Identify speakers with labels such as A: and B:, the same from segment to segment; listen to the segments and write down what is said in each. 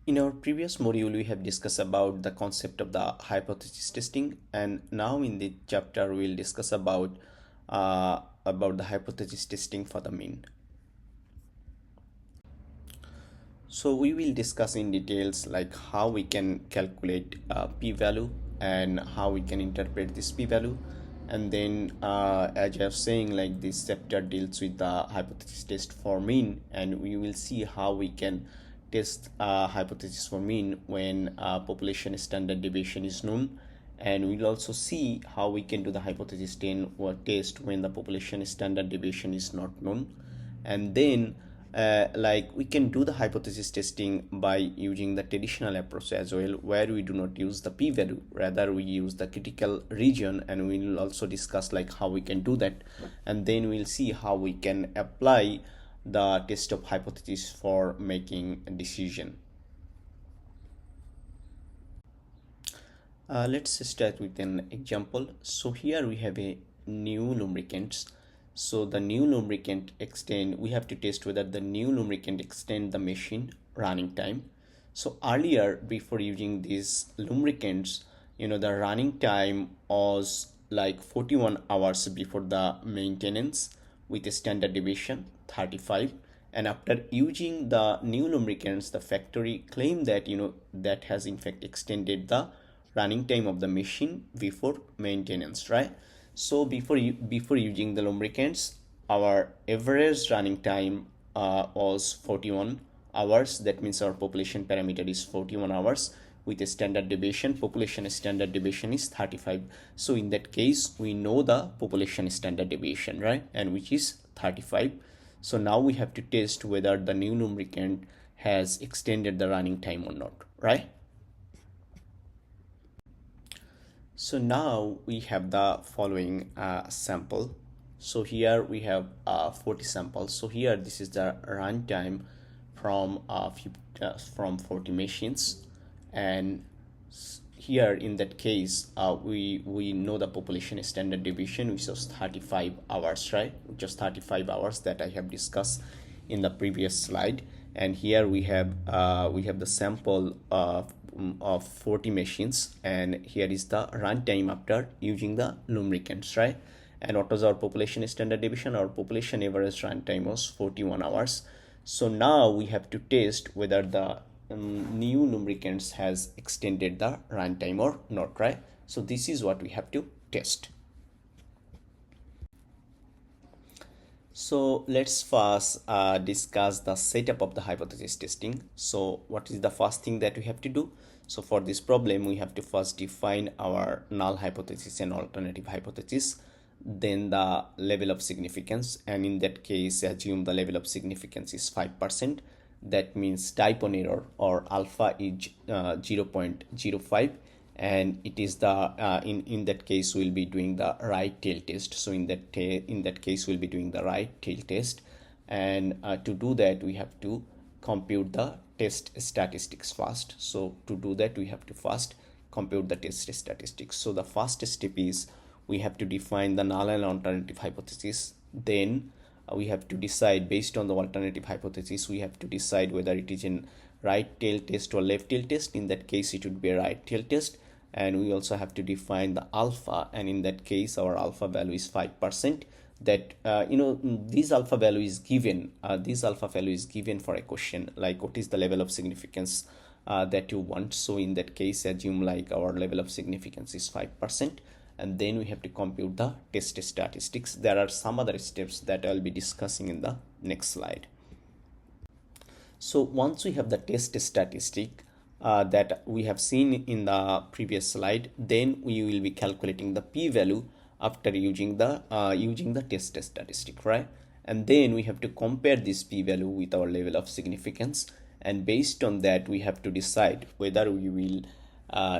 A: In our previous module, we have discussed about the concept of the hypothesis testing, and now in the chapter, we'll discuss about the hypothesis testing for the mean. So we will discuss in details like how we can calculate p-value and how we can interpret this p-value, and then as I was saying, like this chapter deals with the hypothesis test for mean, and we will see how we can test hypothesis for mean when population standard deviation is known, and we'll also see how we can do the hypothesis test when the population standard deviation is not known. And then like we can do the hypothesis testing by using the traditional approach as well, where we do not use the p-value, rather we use the critical region, and we will also discuss like how we can do that, and then we'll see how we can apply the test of hypothesis for making a decision. Let's start with an example. So here we have a new lubricants. So the new lubricant extend, we have to test whether the new lubricant extend the machine running time. So earlier, before using these lubricants, the running time was like 41 hours before the maintenance with a standard deviation 35. And after using the new lubricants, the factory claimed that that has in fact extended the running time of the machine before maintenance, right? So before using the lubricants, our average running time was 41 hours. That means our population parameter is 41 hours with a standard deviation. Population standard deviation is 35. So in that case, we know the population standard deviation, right? And which is 35. So now we have to test whether the new lubricant has extended the running time or not, right? So now we have the following sample. So here we have 40 samples. So here this is the runtime from 40 machines, and here in that case we know the population standard deviation, which was 35 hours, right? Which is 35 hours that I have discussed in the previous slide. And here we have the sample of 40 machines, and here is the runtime after using the lubricants, right? And what was our population standard deviation? Our population average runtime was 41 hours. So now we have to test whether the new lubricants has extended the runtime or not, right? So this is what we have to test. So let's first discuss the setup of the hypothesis testing. So what is the first thing that we have to do? So for this problem, we have to first define our null hypothesis and alternative hypothesis, then the level of significance, and in that case, assume the level of significance is 5%. That means type 1 error or alpha is 0.05, and it is the in that case we'll be doing the right tail test. So in that case we'll be doing the right tail test, and to do that we have to compute the test statistics first. So to do that we have to first compute the test statistics. So the first step is we have to define the null and alternative hypothesis. Then we have to decide, based on the alternative hypothesis, we have to decide whether it is in right tail test or left tail test. In that case it would be a right tail test. And we also have to define the alpha, and in that case our alpha value is 5%. That this alpha value is given for a question like what is the level of significance that you want. So in that case assume like our level of significance is 5%, and then we have to compute the test statistics. There are some other steps that I'll be discussing in the next slide. So once we have the test statistic that we have seen in the previous slide, then we will be calculating the p-value after using the test statistic, right? And then we have to compare this p-value with our level of significance, and based on that we have to decide whether we will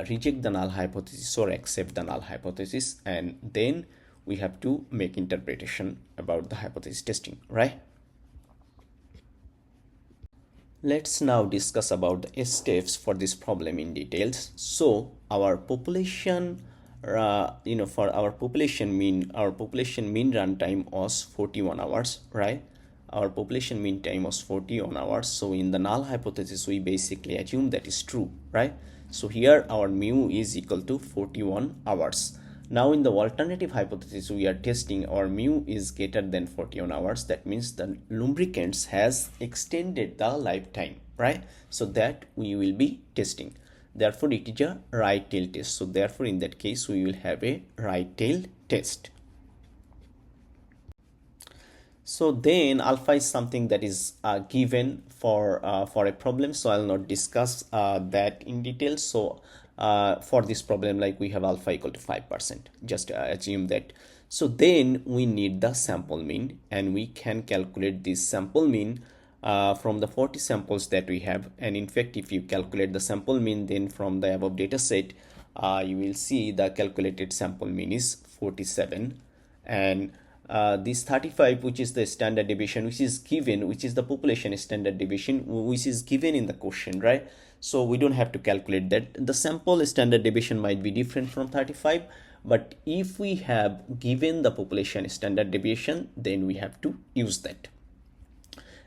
A: reject the null hypothesis or accept the null hypothesis, and then we have to make interpretation about the hypothesis testing, right? Let's now discuss about the steps for this problem in details. So our population for our population mean runtime was 41 hours, right? our population mean time was 41 hours. So in the null hypothesis, we basically assume that is true, right? So here our mu is equal to 41 hours. Now in the alternative hypothesis, we are testing our mu is greater than 41 hours. That means the lubricants has extended the lifetime, right? So that we will be testing. Therefore, it is a right tail test. So therefore, in that case, we will have a right tail test. So then alpha is something that is given for a problem. So I'll not discuss that in detail. So for this problem, like we have alpha equal to 5%, just assume that. So then we need the sample mean, and we can calculate this sample mean from the 40 samples that we have. And in fact, if you calculate the sample mean, then from the above data set, you will see the calculated sample mean is 47. And this 35, which is the standard deviation, which is given, which is the population standard deviation, which is given in the question, right? So we don't have to calculate that. The sample standard deviation might be different from 35, but if we have given the population standard deviation, then we have to use that.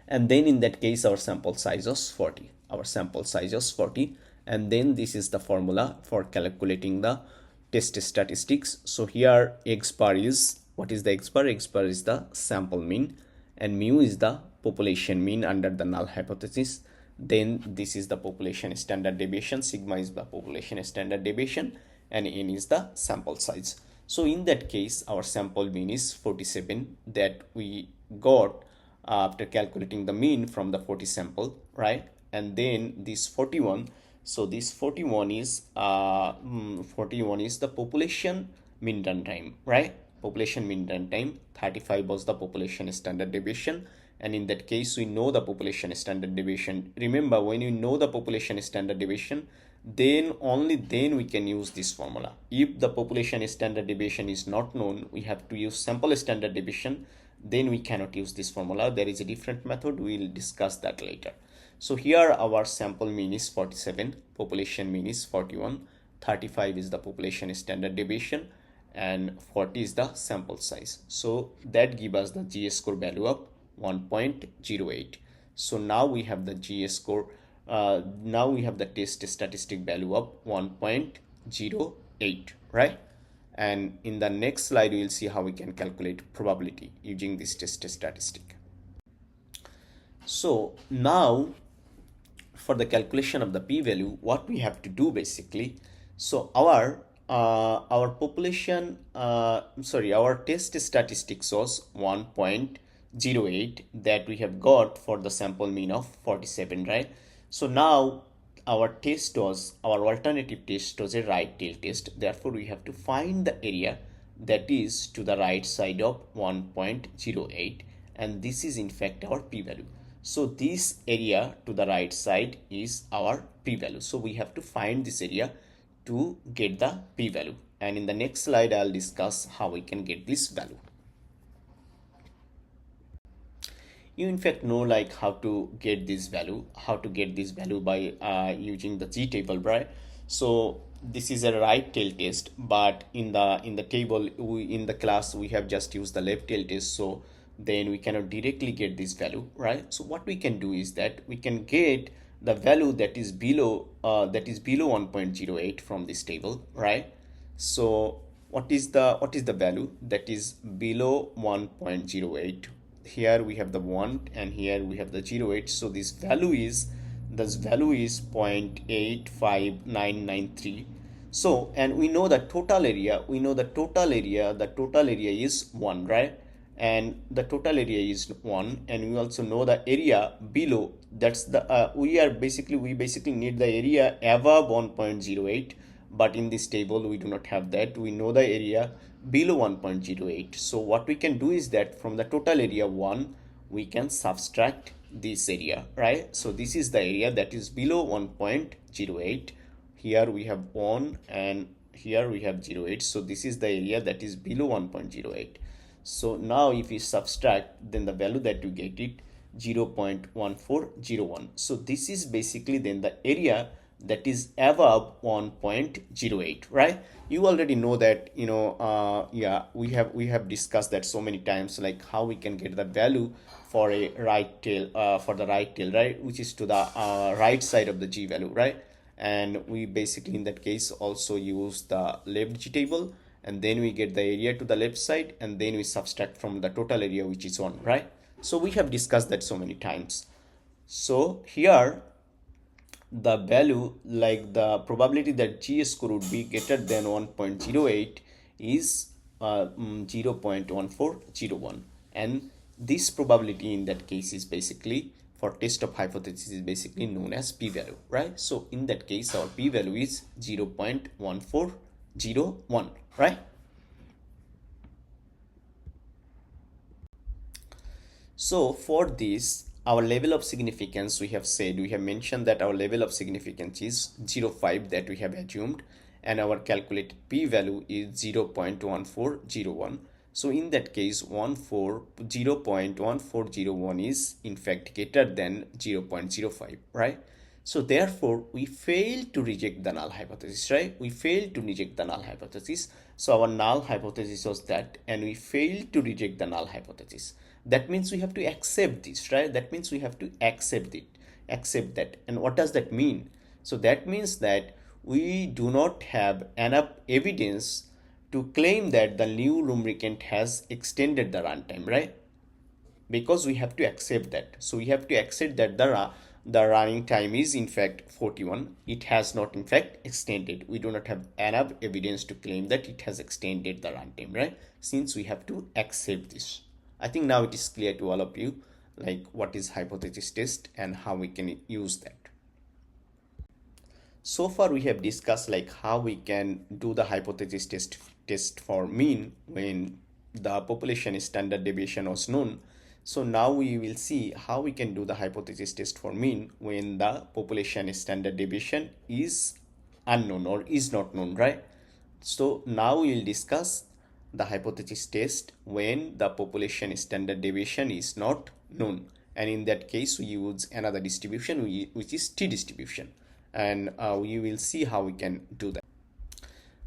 A: And then in that case, our sample size was 40. Our sample size was 40. And then this is the formula for calculating the test statistics. So here x bar is, what is the x bar? X bar is the sample mean, and mu is the population mean under the null hypothesis. Then this is the population standard deviation, sigma is the population standard deviation, and n is the sample size. So in that case, our sample mean is 47 that we got after calculating the mean from the 40 sample, right? And then this 41, so this 41 is the population mean run time, right? Population mean run time. 35 was the population standard deviation, and in that case we know the population standard deviation. Remember, when you know the population standard deviation, then only then we can use this formula. If the population standard deviation is not known, we have to use sample standard deviation, then we cannot use this formula. There is a different method, we will discuss that later. So here our sample mean is 47, population mean is 41, 35 is the population standard deviation, and 40 is the sample size. So that gives us the GS score value of 1.08. So now we have the GS score, now we have the test statistic value of 1.08, right? And in the next slide, we will see how we can calculate probability using this test statistic. So now for the calculation of the p-value, what we have to do basically, so our population, our test statistics was 1.08 that we have got for the sample mean of 47, right? So now our test was, our alternative test was a right tail test. Therefore, we have to find the area that is to the right side of 1.08, and this is in fact our p-value. So this area to the right side is our p-value. So we have to find this area to get the p-value, and in the next slide I'll discuss how we can get this value. You in fact know like how to get this value, by using the G table, right? So this is a right tail test, but in the table, in the class we have just used the left tail test, so then we cannot directly get this value, right? So what we can do is that we can get the value that is below 1.08 from this table, right? So what is the value that is below 1.08? Here we have the 1 and here we have the 0.8. So this value is 0.85993. So, and we know the total area, the total area is 1, right? And the total area is 1, and we also know the area below, that's the we basically need the area above 1.08, but in this table we do not have that. We know the area below 1.08. So what we can do is that from the total area 1 we can subtract this area, right? So this is the area that is below 1.08. Here we have 1 and here we have 0.8. So this is the area that is below 1.08. So now if we subtract, then the value that you get it 0.1401. So this is basically then the area that is above 1.08, right? You already know that, yeah, we have discussed that so many times, like how we can get the value for a right tail, for the right tail, right, which is to the right side of the g value, right? And we basically in that case also use the left g table, and then we get the area to the left side, and then we subtract from the total area, which is 1, right? So we have discussed that so many times. So here the value, like the probability that g score would be greater than 1.08 is 0.1401, and this probability in that case is basically, for test of hypothesis, is basically known as p-value, right? So in that case our p-value is 0.1401, right? So for this, our level of significance, we have mentioned that our level of significance is 0.5 that we have assumed, and our calculated p-value is 0.1401. So in that case, 0.1401 is in fact greater than 0.05, right? So therefore, we fail to reject the null hypothesis, right? We fail to reject the null hypothesis. So our null hypothesis was that, and we fail to reject the null hypothesis. That means we have to accept this, right? That means we have to accept it, accept that. And what does that mean? So that means that we do not have enough evidence to claim that the new lubricant has extended the runtime, right? Because we have to accept that. So we have to accept that the running time is in fact 41. It has not in fact extended. We do not have enough evidence to claim that it has extended the runtime, right? Since we have to accept this. I think now it is clear to all of you, like what is hypothesis test and how we can use that. So far we have discussed like how we can do the hypothesis test for mean when the population standard deviation was known. So now we will see how we can do the hypothesis test for mean when the population standard deviation is unknown or is not known, right? So now we will discuss the hypothesis test when the population standard deviation is not known, and in that case we use another distribution which is t distribution, and we will see how we can do that.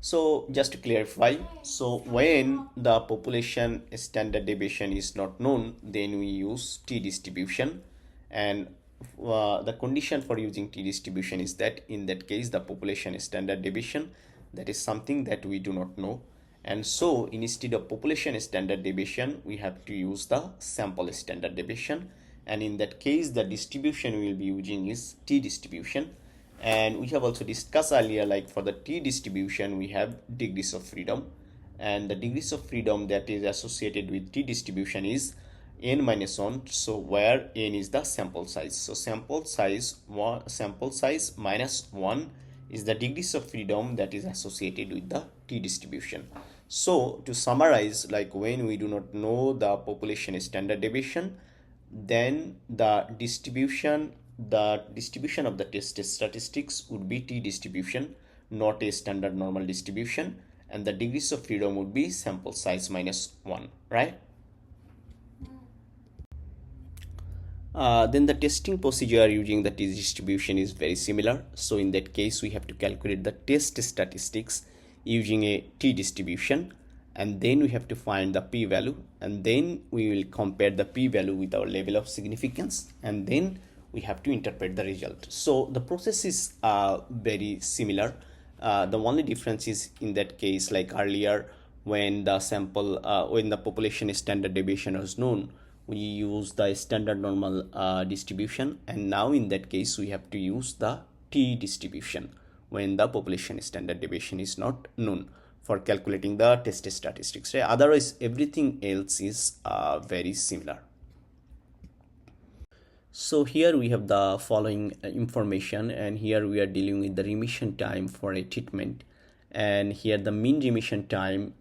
A: So just to clarify, so when the population standard deviation is not known, then we use t distribution, and the condition for using t distribution is that in that case the population standard deviation, that is something that we do not know, and so instead of population standard deviation we have to use the sample standard deviation, and in that case the distribution we will be using is t distribution. And we have also discussed earlier, like for the t distribution we have degrees of freedom, and the degrees of freedom that is associated with t distribution is n minus 1, so where n is the sample size. So sample size minus 1 is the degrees of freedom that is associated with the t distribution. So to summarize, like when we do not know the population standard deviation, then the distribution of the test statistics would be t distribution, not a standard normal distribution, and the degrees of freedom would be sample size minus 1, right? Then the testing procedure using the t distribution is very similar. So in that case we have to calculate the test statistics using a t distribution, and then we have to find the p-value, and then we will compare the p-value with our level of significance, and then we have to interpret the result. So the process is very similar. The only difference is in that case, like earlier when the population standard deviation was known, we use the standard normal distribution, and now in that case we have to use the t distribution when the population standard deviation is not known for calculating the test statistics, right? Otherwise everything else is very similar. So here we have the following information, and here we are dealing with the remission time for a treatment, and here the mean remission time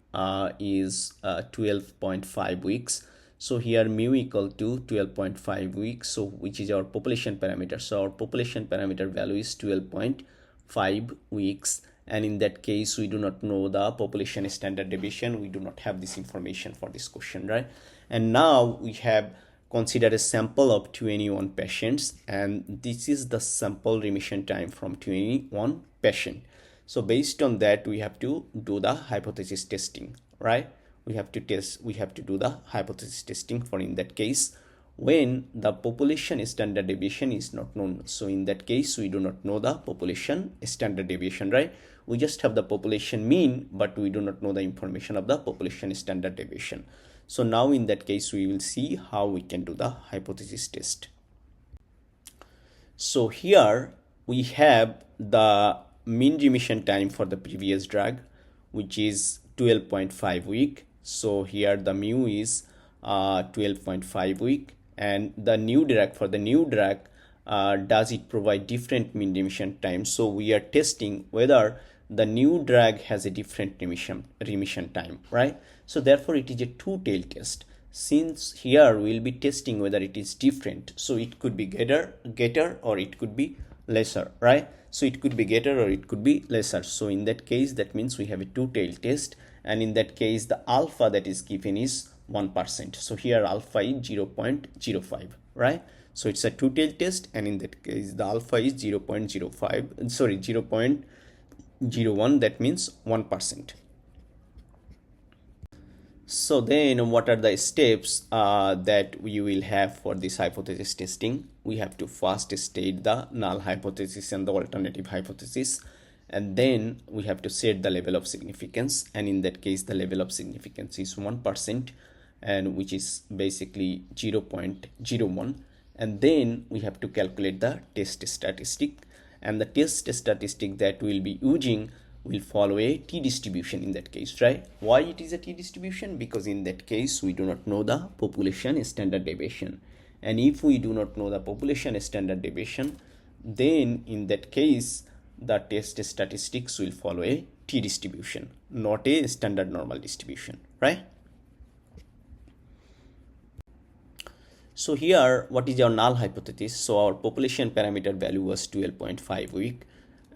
A: is 12.5 weeks. So here mu equal to 12.5 weeks, so which is our population parameter. So our population parameter value is 12.5 weeks, and in that case we do not know the population standard deviation. We do not have this information for this question, right? And now we have consider a sample of 21 patients, and this is the sample remission time from 21 patient. So based on that, we have to do the hypothesis testing, right? We have to do the hypothesis testing for, in that case, when the population standard deviation is not known. So in that case, we do not know the population standard deviation, right? We just have the population mean, but we do not know the information of the population standard deviation. So now in that case, we will see how we can do the hypothesis test. So here we have the mean remission time for the previous drug, which is 12.5 week. So here the mu is 12.5 week, and the new drug, for the new drug, does it provide different mean remission time? So we are testing whether the new drug has a different remission time, right? So therefore it is a two-tail test. Since here we will be testing whether it is different, so it could be greater or it could be lesser, right? So it could be greater or it could be lesser. So in that case, that means we have a two-tail test, and in that case the alpha that is given is 1%. So here alpha is 0.05, right? So it's a two-tail test, and in that case the alpha is 0.05, sorry, 0.01, that means 1%. So then what are the steps that we will have for this hypothesis testing? We have to first state the null hypothesis and the alternative hypothesis, and then we have to set the level of significance, and in that case the level of significance is 1%, and which is basically 0.01, and then we have to calculate the test statistic, and the test statistic that we'll be using will follow a t-distribution in that case, right? Why it is a t-distribution? Because in that case we do not know the population standard deviation, and if we do not know the population standard deviation, then in that case the test statistics will follow a t-distribution, not a standard normal distribution, right? So here, what is our null hypothesis? So our population parameter value was 12.5 week,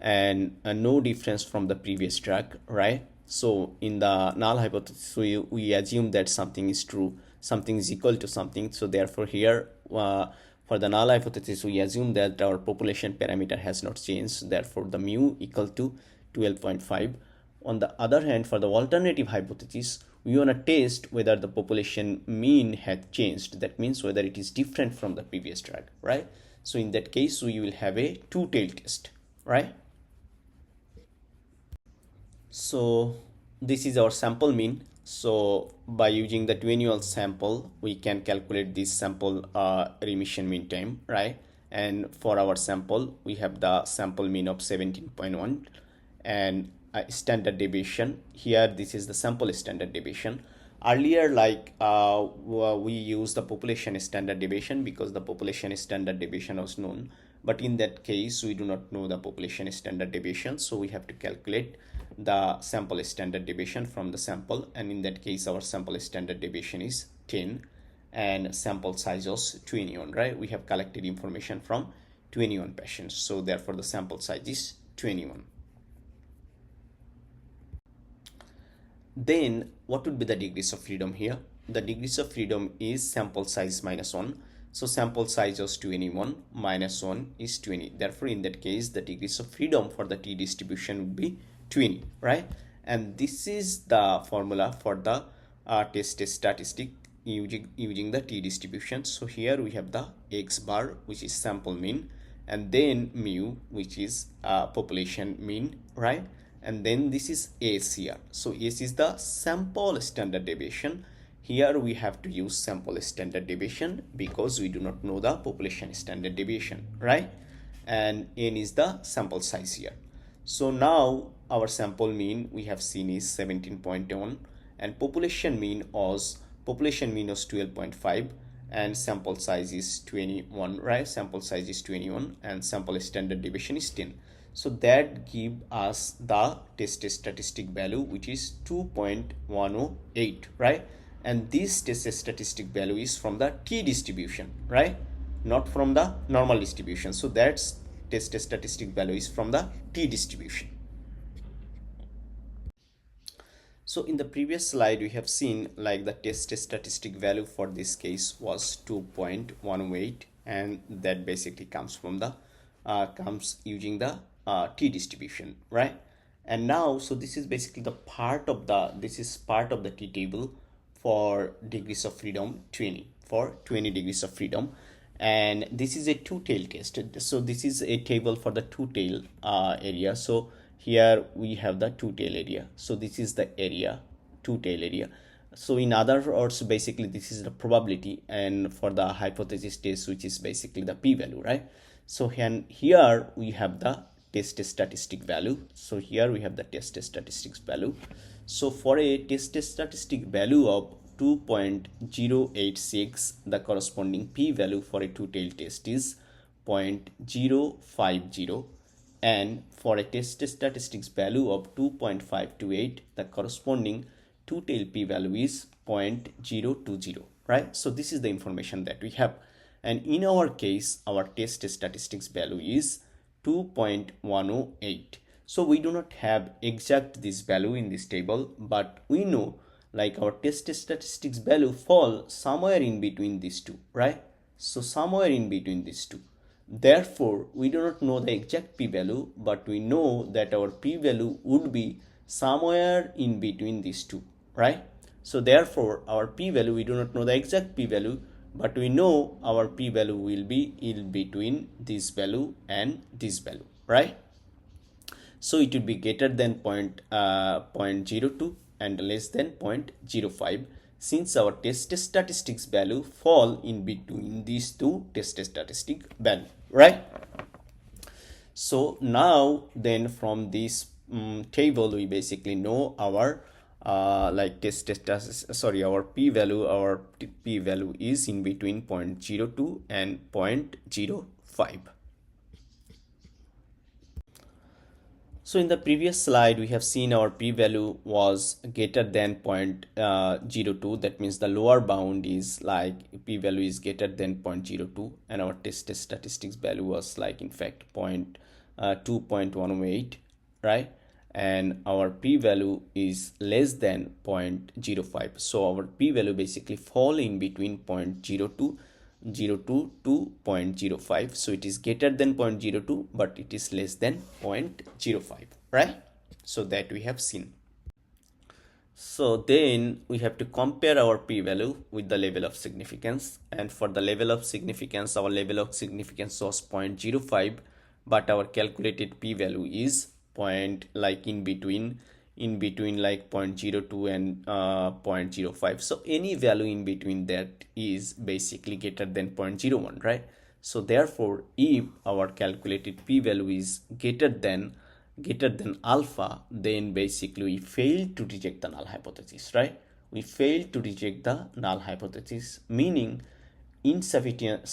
A: and no difference from the previous drug, right? So in the null hypothesis, we assume that something is true, something is equal to something. So therefore here, for the null hypothesis, we assume that our population parameter has not changed. Therefore the mu equal to 12.5. On the other hand, for the alternative hypothesis, we want to test whether the population mean had changed. That means whether it is different from the previous drug, right? So in that case, we will have a two-tail test, right? So this is our sample mean. So by using the 21 sample, we can calculate this sample remission mean time, right? And for our sample, we have the sample mean of 17.1 and standard deviation. Here this is the sample standard deviation. Earlier, like we used the population standard deviation because the population standard deviation was known, but in that case we do not know the population standard deviation, so we have to calculate the sample standard deviation from the sample, and in that case our sample standard deviation is 10 and sample size was 21, right? We have collected information from 21 patients, so therefore the sample size is 21. Then what would be the degrees of freedom here? The degrees of freedom is sample size minus 1. So sample size was 21 minus 1 is 20. Therefore in that case the degrees of freedom for the t-distribution would be 20, right? And this is the formula for the test statistic using the t-distribution. So here we have the x bar, which is sample mean, and then mu, which is population mean, right? And then this is S here. So S is the sample standard deviation. Here we have to use sample standard deviation because we do not know the population standard deviation, right? And N is the sample size here. So now our sample mean we have seen is 17.1 and population mean was 12.5 and sample size is 21, right? Sample size is 21 and sample standard deviation is 10. So that give us the test statistic value, which is 2.108, right? And this test statistic value is from the t-distribution, right? Not from the normal distribution. So that's test statistic value is from the t-distribution. So in the previous slide, we have seen like the test statistic value for this case was 2.18, and that basically comes from the comes using the t distribution, right? And now, so this is basically the part of the part of the t table for degrees of freedom 20, for 20 degrees of freedom, and this is a two-tail test. So this is a table for the two-tail area. So here we have the two-tail area. So this is the area, two-tail area. So in other words, basically this is the probability, and for the hypothesis test, which is basically the p-value, right? So here we have the test statistic value. So here we have the test statistics value. So for a test statistic value of 2.086, the corresponding p-value for a two-tailed test is 0.050, and for a test statistics value of 2.528, the corresponding two-tailed p-value is 0.020, right? So this is the information that we have, and in our case our test statistics value is 2.108. so we do not have exact this value in this table, but we know like our test statistics value fall somewhere in between these two, right? So somewhere in between these two. Therefore, we do not know the exact p-value, but we know that our p-value would be somewhere in between these two, right? So therefore, our p-value, we do not know the exact p-value, but we know our p-value will be in between this value and this value, right? So it will be greater than 0.02 and less than 0.05, since our test statistics value fall in between these two test statistic value, right? So now then from this table we basically know our like our p-value is in between 0.02 and 0.05. So in the previous slide, we have seen our p-value was greater than 0.02. That means the lower bound is like p-value is greater than 0.02, and our test statistics value was like in fact 2.108, right? And our p-value is less than 0.05. So our p-value basically fall in between 0.02 to 0.05. So it is greater than 0.02, but it is less than 0.05, right? So that we have seen. So then we have to compare our p-value with the level of significance, and for the level of significance, our level of significance was 0.05, but our calculated p-value is like in between like 0.02 and 0.05. So any value in between that is basically greater than 0.01, right? So therefore, if our calculated p-value is greater than alpha, then basically we fail to reject the null hypothesis, right? We fail to reject the null hypothesis, meaning insufficient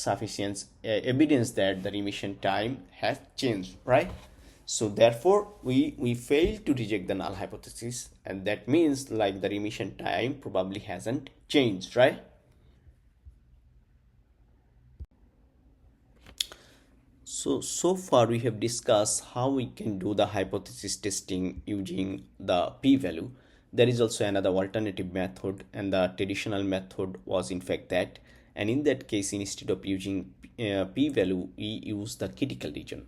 A: evidence that the remission time has changed, right? So therefore, we fail to reject the null hypothesis, and that means like the remission time probably hasn't changed, right? So far we have discussed how we can do the hypothesis testing using the p-value. There is also another alternative method, and the traditional method was in fact that, and in that case, instead of using p-value, we use the critical region.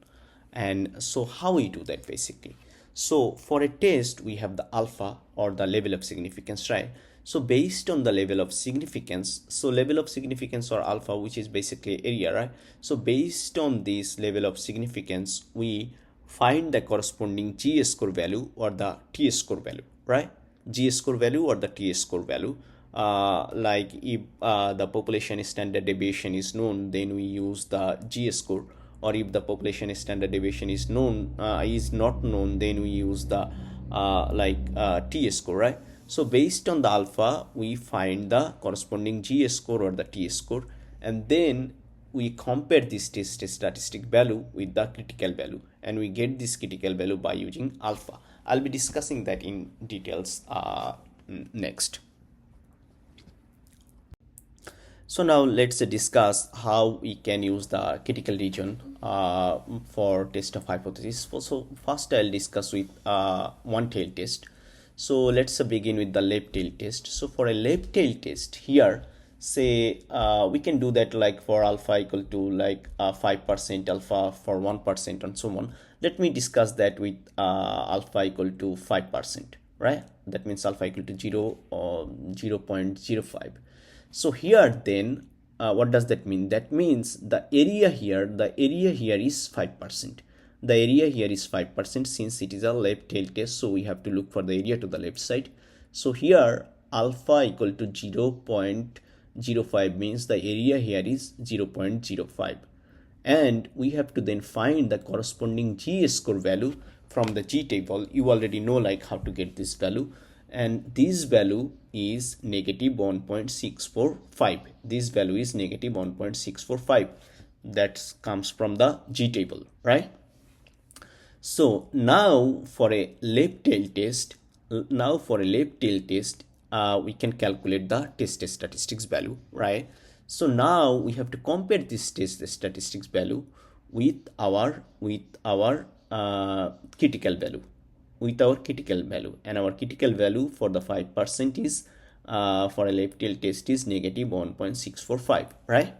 A: And so how we do that basically? So for a test, we have the alpha or the level of significance, right? So based on the level of significance, so level of significance or alpha, which is basically area, right? So based on this level of significance, we find the corresponding G-score value or the T-score value, right? G-score value or the T-score value. Like if the population standard deviation is known, then we use the G-score, or if the population standard deviation is not known, then we use the T-score, right? So based on the alpha, we find the corresponding G-score or the T-score, and then we compare this test statistic value with the critical value, and we get this critical value by using alpha. I'll be discussing that in details next. So now let's discuss how we can use the critical region for test of hypothesis. So first I'll discuss with one tail test. So let's begin with the left tail test. So for a left tail test here, say we can do that like for alpha equal to like 5%, alpha for 1% and so on. Let me discuss that with alpha equal to 5%, right? That means alpha equal to 0 or 0.05. So here then what does that mean? That means the area here is 5%. The area here is 5% since it is a left tail test, so we have to look for the area to the left side. So here alpha equal to 0.05 means the area here is 0.05, and we have to then find the corresponding G score value from the G table. You already know like how to get this value, and this value is negative 1.645. This value is negative 1.645. That comes from the G table, right? So now for a left tail test, we can calculate the test statistics value, right? So now we have to compare this test statistics value with our critical value, and our critical value for the 5% is for a left tail test is negative 1.645, right?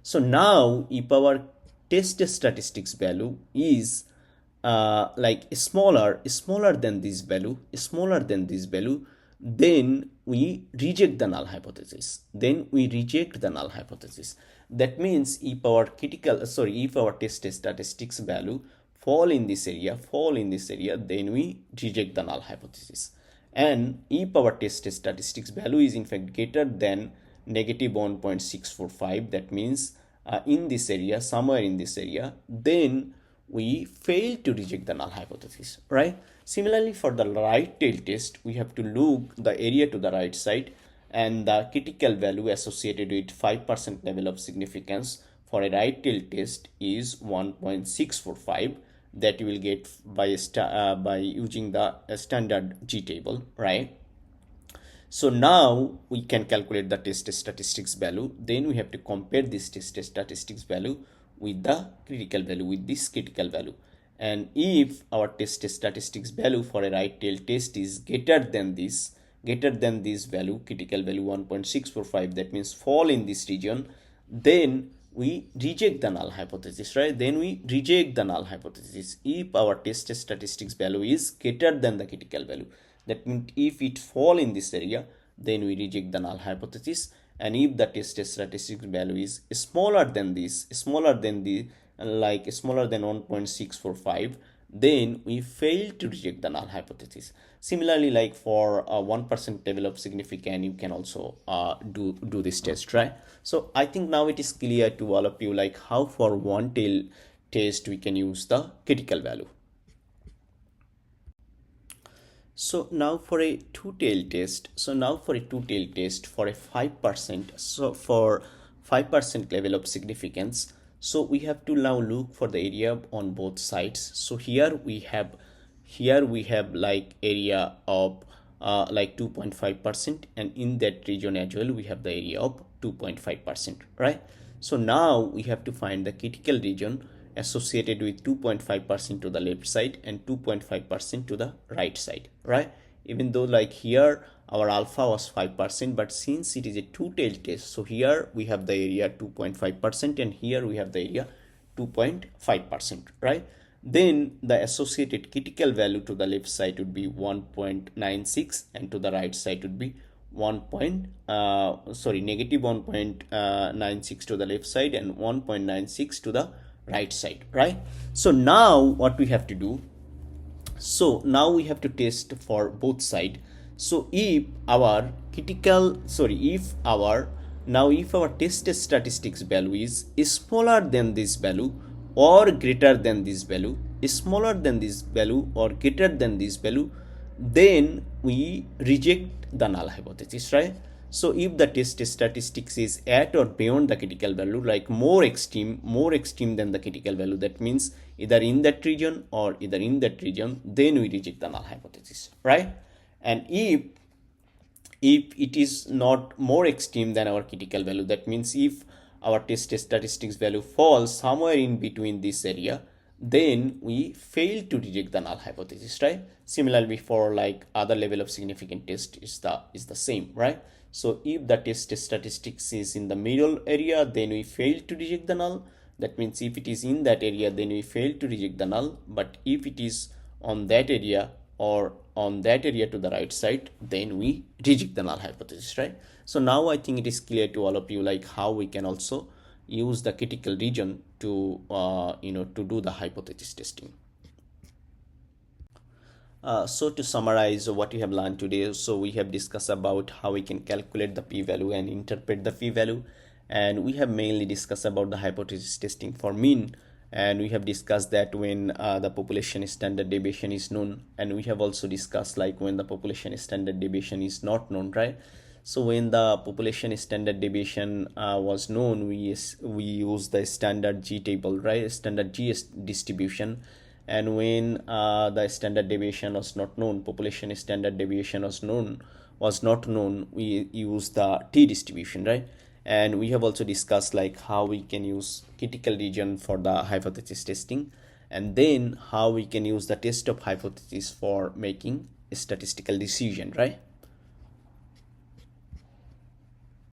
A: So now if our test statistics value is like smaller than this value, then we reject the null hypothesis. That means if our test statistics value fall in this area, then we reject the null hypothesis. And if our test statistics value is in fact greater than negative 1.645, that means in this area, somewhere in this area, then we fail to reject the null hypothesis, right? Similarly, for the right tail test, we have to look the area to the right side and the critical value associated with 5% level of significance for a right tail test is 1.645, that you will get by using the standard G table, right? So now we can calculate the test statistics value. Then we have to compare this test statistics value with the critical value, with this critical value. And if our test statistics value for a right tail test is greater than this value, critical value 1.645, that means fall in this region, then we reject the null hypothesis, right? If our test statistics value is greater than the critical value, that means if it fall in this area, then we reject the null hypothesis. And if the test statistics value is smaller than 1.645, then we fail to reject the null hypothesis. Similarly, like for 1% level of significance, you can also do this test, right? So I think now it is clear to all of you like how for one tail test we can use the critical value. So now for a two-tail test, for a 5%, so for 5% level of significance, so we have to now look for the area on both sides. So here we have like area of like 2.5%, and in that region as well we have the area of 2.5%, right? So now we have to find the critical region associated with 2.5% to the left side and 2.5% to the right side, right? Even though like here our alpha was 5%, but since it is a two-tail test, so here we have the area 2.5% and here we have the area 2.5%, right? Then the associated critical value to the left side would be 1.96 and to the right side would be negative 1.96 to the left side and 1.96 to the right side, right? So now what we have to do, so now we have to test for both sides. So if our test statistics value is smaller than this value or greater than this value, then we reject the null hypothesis, right? So if the test statistics is at or beyond the critical value, like more extreme than the critical value, that means either in that region or either in that region, then we reject the null hypothesis, right? And if it is not more extreme than our critical value, that means if our test statistics value falls somewhere in between this area, then we fail to reject the null hypothesis, right? Similarly, for like other level of significant test is the same, right? So if the test statistics is in the middle area, then we fail to reject the null. That means if it is in that area, then we fail to reject the null. But if it is on that area or on that area to the right side, then we reject the null hypothesis, right? So now I think it is clear to all of you like how we can also use the critical region to to do the hypothesis testing. So to summarize what we have learned today, so we have discussed about how we can calculate the p-value and interpret the p-value, and we have mainly discussed about the hypothesis testing for mean, and we have discussed that when the population standard deviation is known, and we have also discussed like when the population standard deviation is not known, right? So when the population standard deviation was known, we use the standard G table, right? Standard G distribution. And when the standard deviation was not known, population standard deviation was not known, we use the T distribution, right? And we have also discussed like how we can use critical region for the hypothesis testing, and then how we can use the test of hypothesis for making a statistical decision, right?